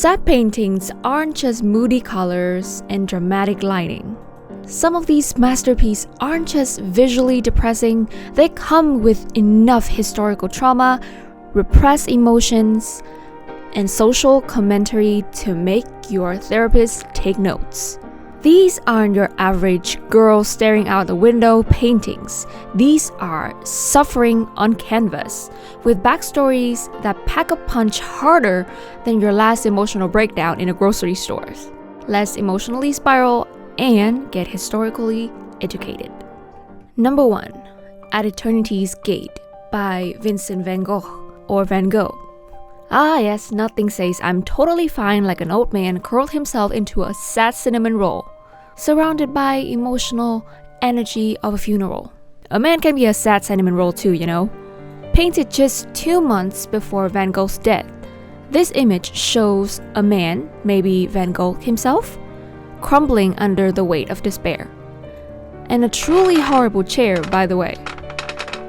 Sad paintings aren't just moody colors and dramatic lighting. Some of these masterpieces aren't just visually depressing, they come with enough historical trauma, repressed emotions, and social commentary to make your therapist take notes. These aren't your average girl staring out the window paintings. These are suffering on canvas, with backstories that pack a punch harder than your last emotional breakdown in a grocery store. Let's emotionally spiral and get historically educated. Number 1. At Eternity's Gate by Vincent van Gogh, or Van Gogh. Ah yes, nothing says I'm totally fine like an old man curled himself into a sad cinnamon roll, surrounded by emotional energy of a funeral. A man can be a sad cinnamon roll too, you know. Painted just 2 months before Van Gogh's death, this image shows a man, maybe Van Gogh himself, crumbling under the weight of despair. And a truly horrible chair, by the way.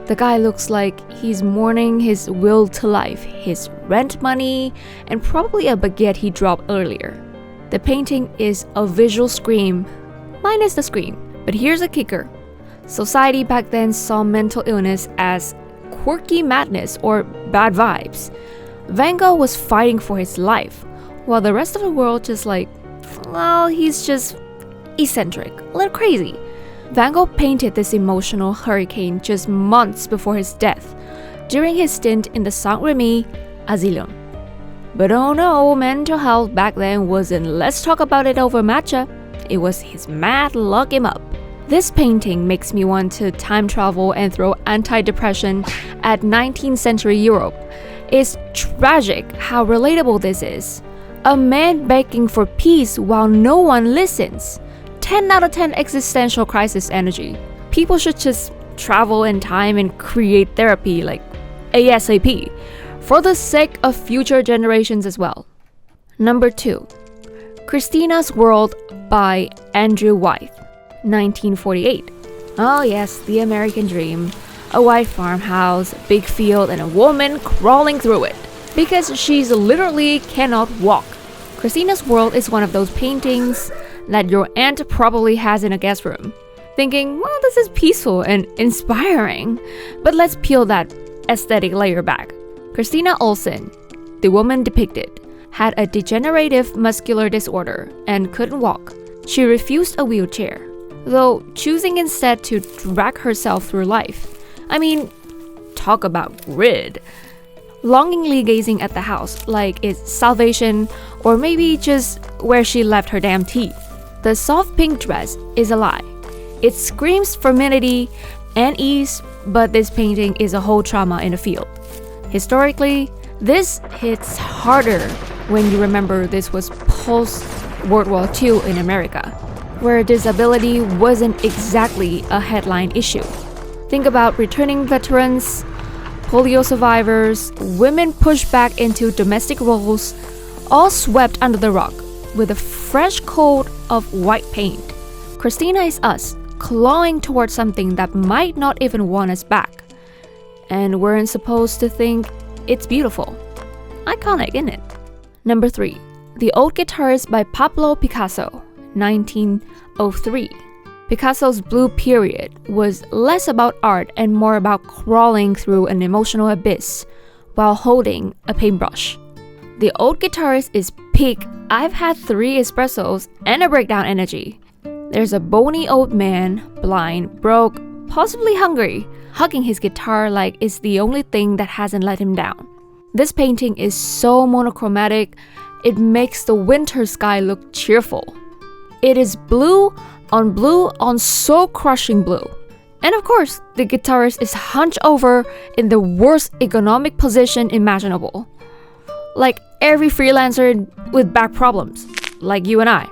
The guy looks like he's mourning his will to life, his rent money, and probably a baguette he dropped earlier. The painting is a visual scream, minus the scream. But here's a kicker. Society back then saw mental illness as quirky madness or bad vibes. Van Gogh was fighting for his life, while the rest of the world just like, well, he's just eccentric, a little crazy. Van Gogh painted this emotional hurricane just months before his death, during his stint in the Saint-Remy asylum. But oh no, mental health back then wasn't let's talk about it over matcha. It was his mad lock him up. This painting makes me want to time travel and throw anti-depression at 19th century Europe. It's tragic how relatable this is. A man begging for peace while no one listens. 10 out of 10 existential crisis energy. People should just travel in time and create therapy like ASAP, for the sake of future generations as well. Number 2. Christina's World by Andrew Wyeth, 1948. Oh yes, the American dream. A white farmhouse, big field, and a woman crawling through it, because she's literally cannot walk. Christina's World is one of those paintings that your aunt probably has in a guest room, thinking, well, this is peaceful and inspiring. But let's peel that aesthetic layer back. Christina Olsen, the woman depicted, had a degenerative muscular disorder and couldn't walk. She refused a wheelchair, though choosing instead to drag herself through life. I mean, talk about grit. Longingly gazing at the house like it's salvation, or maybe just where she left her damn teeth. The soft pink dress is a lie. It screams femininity and ease, but this painting is a whole trauma in the field. Historically, this hits harder when you remember this was post-World War II in America, where disability wasn't exactly a headline issue. Think about returning veterans, polio survivors, women pushed back into domestic roles, all swept under the rug with a fresh coat of white paint. Christina is us, clawing towards something that might not even want us back. And weren't supposed to think it's beautiful. Iconic, isn't it? Number 3. The Old Guitarist by Pablo Picasso, 1903. Picasso's blue period was less about art and more about crawling through an emotional abyss while holding a paintbrush. The Old Guitarist is peak I've had 3 espressos and a breakdown energy. There's a bony old man, blind, broke, possibly hungry, hugging his guitar like it's the only thing that hasn't let him down. This painting is so monochromatic, it makes the winter sky look cheerful. It is blue on so crushing blue. And of course, the guitarist is hunched over in the worst economic position imaginable. Like every freelancer with back problems, like you and I.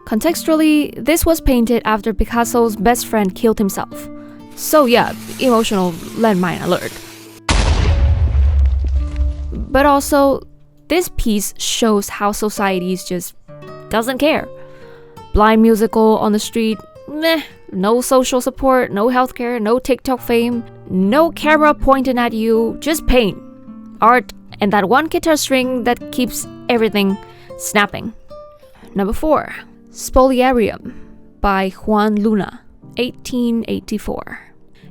Contextually, this was painted after Picasso's best friend killed himself. So yeah, emotional landmine alert. But also, this piece shows how society just doesn't care. Blind musical on the street, meh. No social support, no healthcare, no TikTok fame, no camera pointing at you, just paint, art, and that one guitar string that keeps everything snapping. Number 4, Spoliarium by Juan Luna, 1884.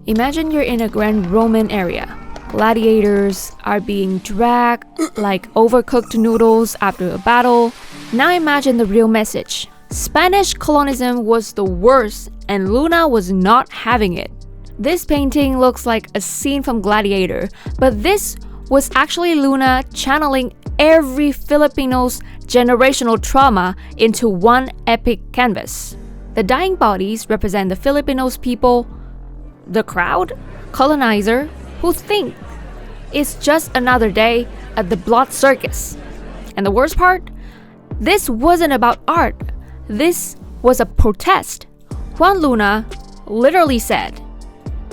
Imagine you're in a Grand Roman area. Gladiators are being dragged like overcooked noodles after a battle. Now imagine the real message. Spanish colonialism was the worst and Luna was not having it. This painting looks like a scene from Gladiator, but this was actually Luna channeling every Filipino's generational trauma into one epic canvas. The dying bodies represent the Filipinos people, the crowd, colonizer, who think it's just another day at the blood circus. And the worst part? This wasn't about art. This was a protest. Juan Luna literally said,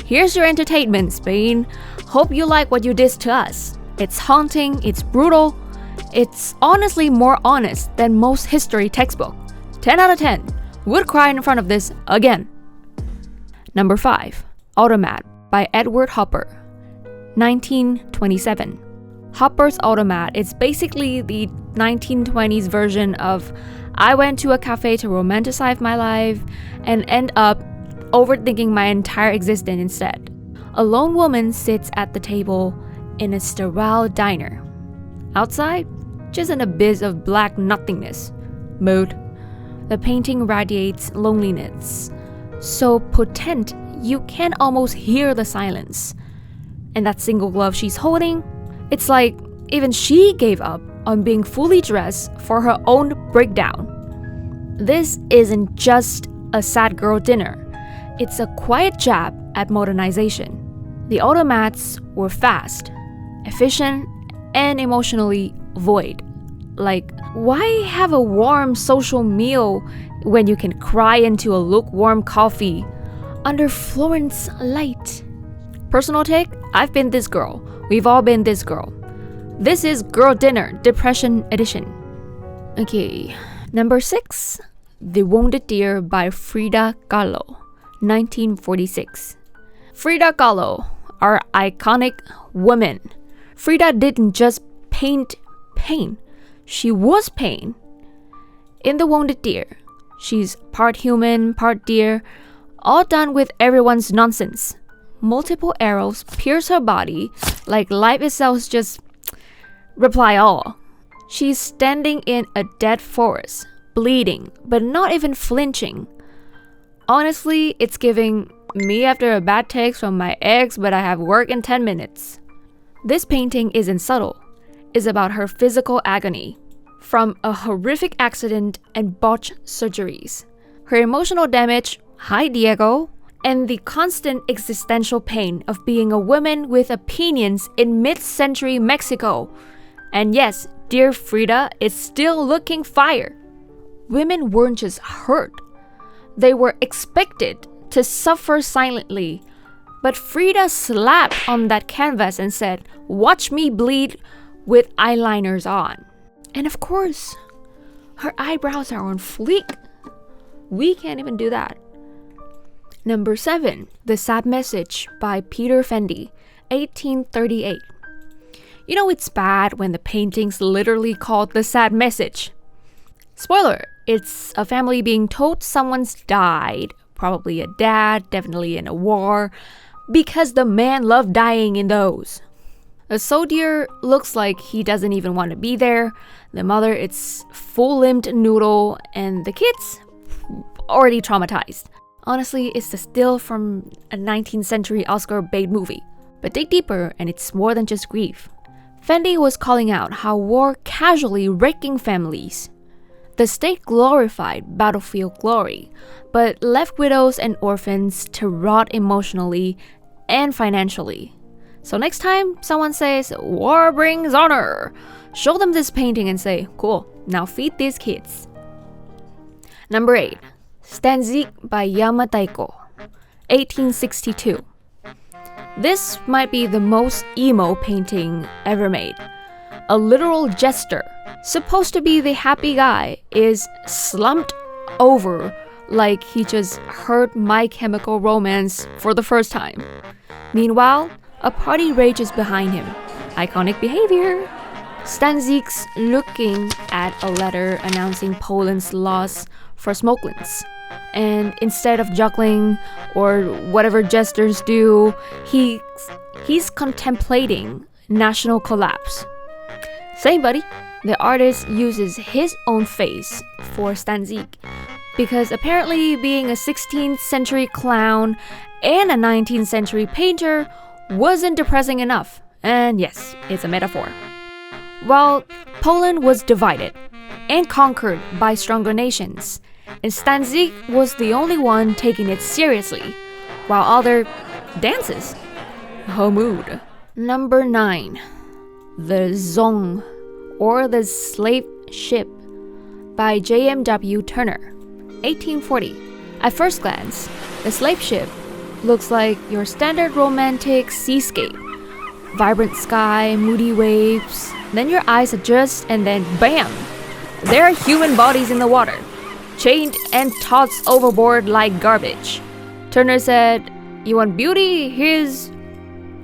"Here's your entertainment, Spain. Hope you like what you did to us. It's haunting, it's brutal. It's honestly more honest than most history textbook. 10 out of 10. Would cry in front of this again." Number 5, Automat by Edward Hopper, 1927. Hopper's Automat is basically the 1920s version of I went to a cafe to romanticize my life and end up overthinking my entire existence instead. A lone woman sits at the table in a sterile diner. Outside, just an abyss of black nothingness. Mood. The painting radiates loneliness, so potent you can almost hear the silence. And that single glove she's holding, it's like even she gave up on being fully dressed for her own breakdown. This isn't just a sad girl dinner. It's a quiet jab at modernization. The automats were fast, efficient, and emotionally void. Like, why have a warm social meal when you can cry into a lukewarm coffee under Florence light? Personal take, I've been this girl. We've all been this girl. This is Girl Dinner, Depression Edition. Okay, number 6, The Wounded Deer by Frida Kahlo, 1946. Frida Kahlo, our iconic woman. Frida didn't just paint pain. She was pain. In The Wounded Deer, she's part human, part deer, all done with everyone's nonsense. Multiple arrows pierce her body like life itself just reply all. She's standing in a dead forest, bleeding, but not even flinching. Honestly, it's giving me after a bad text from my ex, but I have work in 10 minutes. This painting isn't subtle. It's about her physical agony from a horrific accident and botched surgeries. Her emotional damage, hi Diego, and the constant existential pain of being a woman with opinions in mid-century Mexico. And yes, dear Frida is still looking fire. Women weren't just hurt. They were expected to suffer silently. But Frida slapped on that canvas and said, "Watch me bleed with eyeliners on." And of course, her eyebrows are on fleek. We can't even do that. Number 7, The Sad Message by Peter Fendy, 1838. You know it's bad when the painting's literally called The Sad Message. Spoiler, it's a family being told someone's died, probably a dad, definitely in a war, because the man loved dying in those. The soldier looks like he doesn't even want to be there. The mother, it's full-limbed noodle, and the kids already traumatized. Honestly, it's the still from a 19th century Oscar bait movie. But dig deeper and it's more than just grief. Fendy was calling out how war casually wrecking families. The state glorified battlefield glory, but left widows and orphans to rot emotionally and financially. So next time someone says, "War brings honor," show them this painting and say, "Cool, now feed these kids." Number 8, Stanzi by Yamato, 1862. This might be the most emo painting ever made. A literal jester, supposed to be the happy guy, is slumped over like he just heard My Chemical Romance for the first time. Meanwhile, a party rages behind him. Iconic behavior. Stanzi's looking at a letter announcing Poland's loss for smokeless. And instead of juggling or whatever gestures do, he's contemplating national collapse. Same buddy, the artist uses his own face for Stanzi because apparently being a 16th century clown and a 19th century painter wasn't depressing enough. And yes, it's a metaphor. While Poland was divided and conquered by stronger nations, and Stanzi was the only one taking it seriously, while other dances. Oh, mood. Number 9. The Zong, or the Slave Ship, by JMW Turner, 1840. At first glance, the slave ship looks like your standard romantic seascape. Vibrant sky, moody waves, then your eyes adjust and then bam! There are human bodies in the water, chained and tossed overboard like garbage. Turner said, "You want beauty? Here's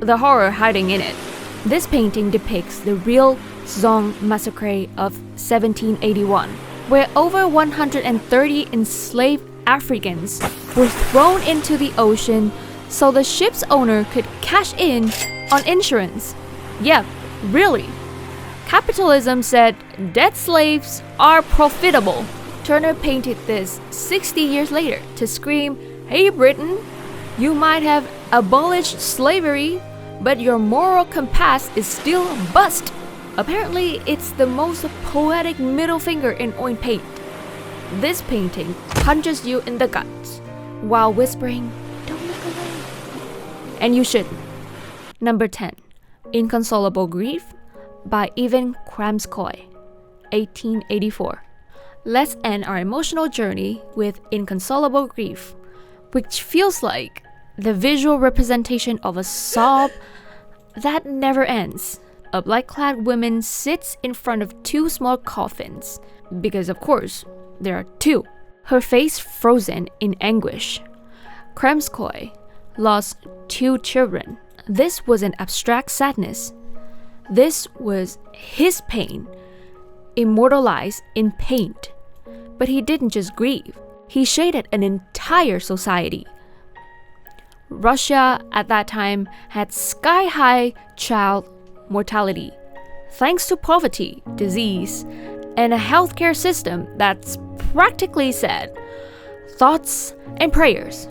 the horror hiding in it." This painting depicts the real Zong massacre of 1781, where over 130 enslaved Africans were thrown into the ocean so the ship's owner could cash in on insurance. Yep, really. Capitalism said dead slaves are profitable. Turner painted this 60 years later to scream, "Hey Britain, you might have abolished slavery, but your moral compass is still bust." Apparently, it's the most poetic middle finger in oil paint. This painting punches you in the guts while whispering, "Don't look away." And you shouldn't. Number 10. Inconsolable Grief by 𝘠𝘠𝐿𝐴, 1884. Let's end our emotional journey with Inconsolable Grief, which feels like the visual representation of a sob that never ends. A black-clad woman sits in front of two small coffins, because of course, there are two. Her face frozen in anguish. 𝘠𝘠𝐿𝐴 lost 2 children. This was an abstract sadness. This was his pain, immortalized in paint. But he didn't just grieve. He shaded an entire society. Russia at that time had sky-high child mortality, thanks to poverty, disease, and a healthcare system that's practically said, "Thoughts and prayers."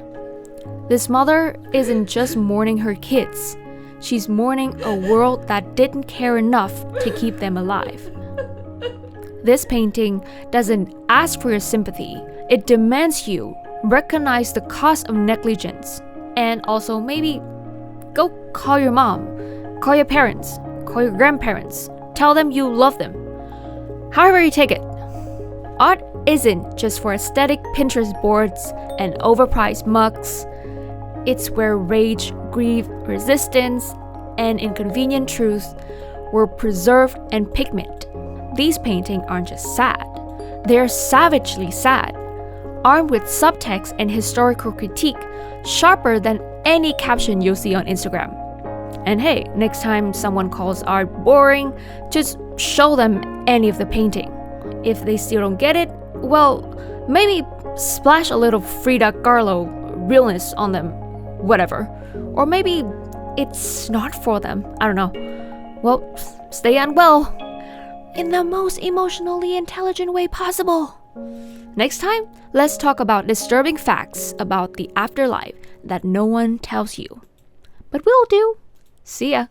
This mother isn't just mourning her kids, she's mourning a world that didn't care enough to keep them alive. This painting doesn't ask for your sympathy, it demands you recognize the cost of negligence, and also maybe go call your mom, call your parents, call your grandparents, tell them you love them. However you take it. Art isn't just for aesthetic Pinterest boards and overpriced mugs. It's where rage, grief, resistance, and inconvenient truth were preserved in pigment. These paintings aren't just sad. They're savagely sad, armed with subtext and historical critique, sharper than any caption you'll see on Instagram. And hey, next time someone calls art boring, just show them any of the painting. If they still don't get it, well, maybe splash a little Frida Kahlo realness on them, whatever. Or maybe it's not for them, I don't know. Well, stay unwell in the most emotionally intelligent way possible. Next time, let's talk about disturbing facts about the afterlife that no one tells you. But we'll do. See ya.